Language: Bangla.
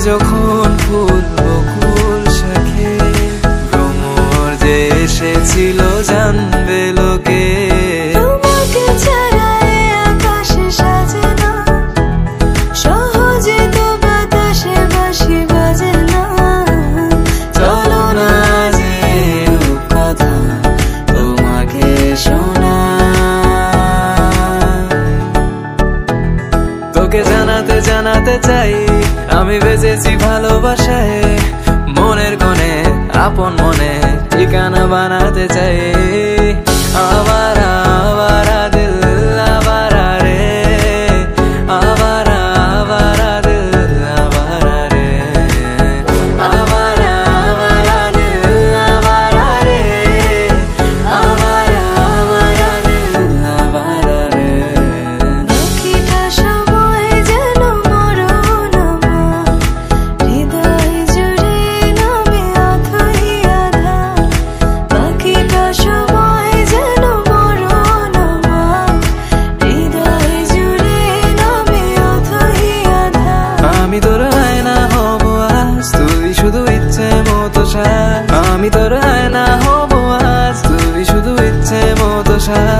যখন ফুল বকুল শাখে ভ্রমর যে এসেছিল জানবে লোকে। তোমাকে ছাড়া আকাশে সাজে না, সহজে তো বাতাসে বাঁশি বাজে না। চলো না যে কথা তোমাকে শোনা, তোকে জানাতে জানাতে চাই আমি বেঁচেছি ভালোবাসায়। মনের কোণে আপন মনে ঠিকানা বানাতে চাই। আবারা আবারা দিল আবারা রে, আবারা আবারা দিল আবারা রে, আবারা আবারা দিল আবারা রে, আবারা আবারা দিল আবারা রে। বাকিটা সময় যেন মরণ আমার, হৃদয় জুড়ে নামে অথই আধার। বাকিটা সময় যেন মরণ আমার, হৃদয় জুড়ে নামে অথই আধার। আমি তোর আয়না হব আজ, তুই শুধু ইচ্ছে মতো সাজ। আমি তোর আয়না হব আজ, তুই শুধু ইচ্ছে মতো সাজ।